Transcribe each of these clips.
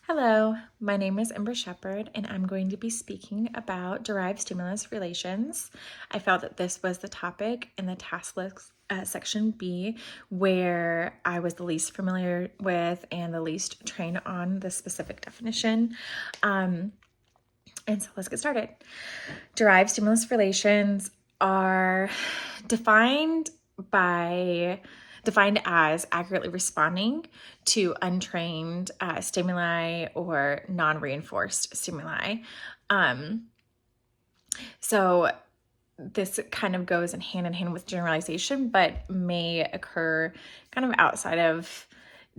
Hello, my name is Ember Shepherd, and I'm going to be speaking about derived stimulus relations. I felt that this was the topic in the task list section B, where I was the least familiar with and the least trained on the specific definition. And so let's get started. Derived stimulus relations are defined as accurately responding to untrained stimuli or non-reinforced stimuli. So this kind of goes in hand with generalization, but may occur kind of outside of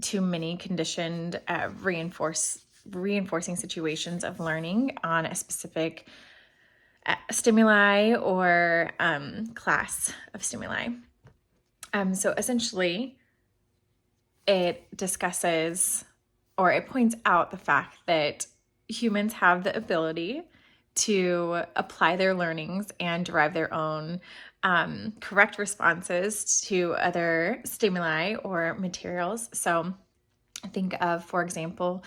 too many conditioned reinforcing situations of learning on a specific stimuli or class of stimuli. So essentially, it discusses or it points out the fact that humans have the ability to apply their learnings and derive their own correct responses to other stimuli or materials. So think of, for example,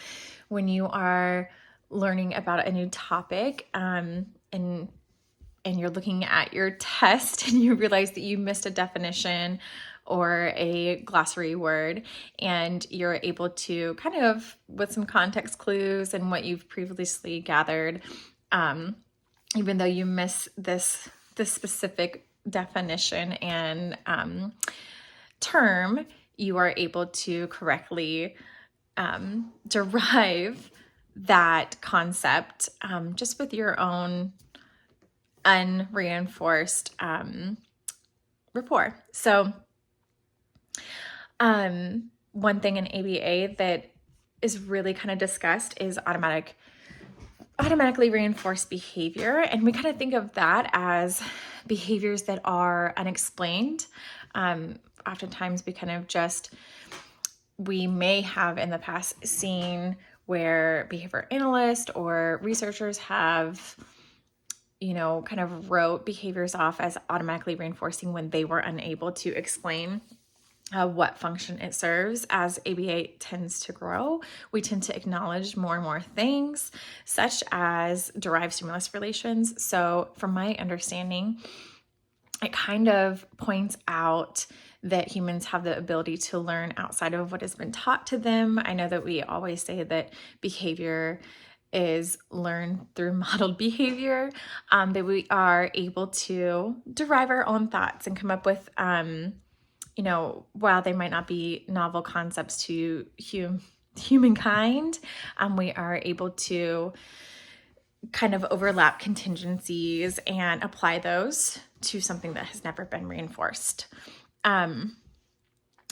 when you are learning about a new topic and you're looking at your test and you realize that you missed a definition or a glossary word, and you're able to kind of, with some context clues and what you've previously gathered, even though you miss this specific definition and term, you are able to correctly derive that concept just with your own unreinforced rapport. So one thing in ABA that is really kind of discussed is automatically reinforced behavior. And we kind of think of that as behaviors that are unexplained. Oftentimes we may have in the past seen where behavior analysts or researchers have kind of wrote behaviors off as automatically reinforcing when they were unable to explain what function it serves. As ABA tends to grow, we tend to acknowledge more and more things, such as derived stimulus relations. So from my understanding, it kind of points out that humans have the ability to learn outside of what has been taught to them. I know that we always say that behavior is learned through modeled behavior, that we are able to derive our own thoughts and come up with, while they might not be novel concepts to humankind, we are able to kind of overlap contingencies and apply those to something that has never been reinforced. I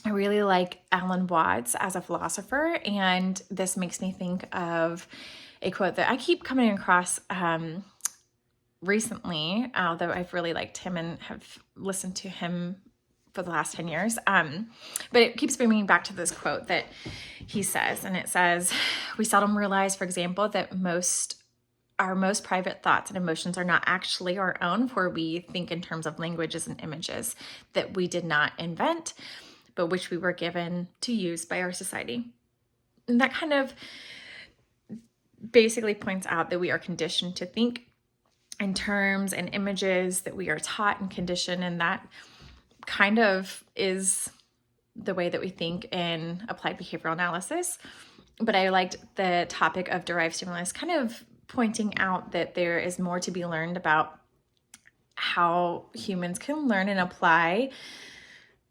really like Alan Watts as a philosopher, and this makes me think of a quote that I keep coming across recently, although I've really liked him and have listened to him for the last 10 years. But it keeps bringing me back to this quote that he says, and it says, "We seldom realize, for example, that our most private thoughts and emotions are not actually our own, for we think in terms of languages and images that we did not invent, but which we were given to use by our society." And that kind of basically points out that we are conditioned to think in terms and images that we are taught and conditioned, and that kind of is the way that we think in applied behavioral analysis. But I liked the topic of derived stimulus kind of pointing out that there is more to be learned about how humans can learn and apply,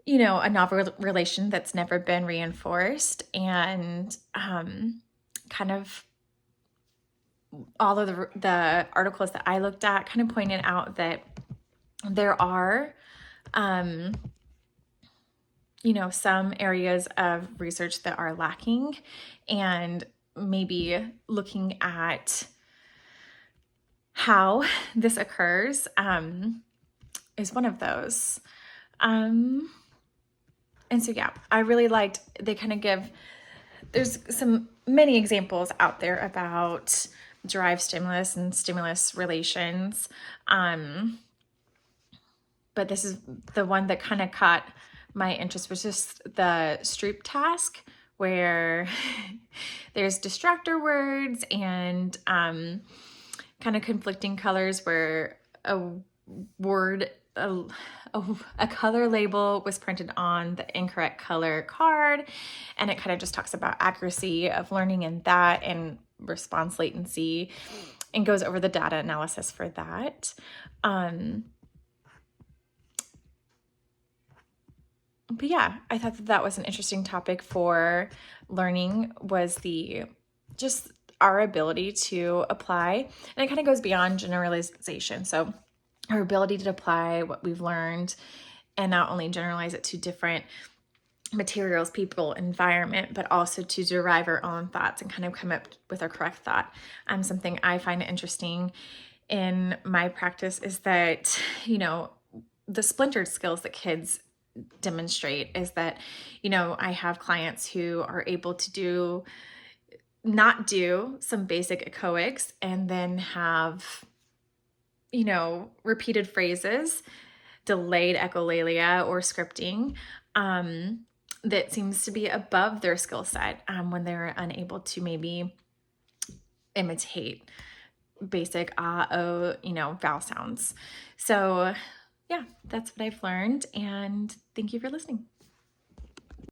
a novel relation that's never been reinforced. And kind of all of the articles that I looked at kind of pointed out that there are some areas of research that are lacking, and maybe looking at how this occurs is one of those. And so, yeah, I really liked, they kind of there's many examples out there about derived stimulus and stimulus relations. But this is the one that kind of caught my interest, was just the Stroop task, where there's distractor words and kind of conflicting colors where a word, a color label was printed on the incorrect color card, and it kind of just talks about accuracy of learning in that and response latency and goes over the data analysis for that. But yeah, I thought that that was an interesting topic for learning, was the just our ability to apply, and it kind of goes beyond generalization. So our ability to apply what we've learned and not only generalize it to different materials, people, environment, but also to derive our own thoughts and kind of come up with our correct thought. Something I find interesting in my practice is that, the splintered skills that kids demonstrate is that, I have clients who are able to not do some basic echoics and then have, repeated phrases, delayed echolalia or scripting, that seems to be above their skill set when they're unable to maybe imitate basic o, vowel sounds. So yeah, that's what I've learned, and thank you for listening.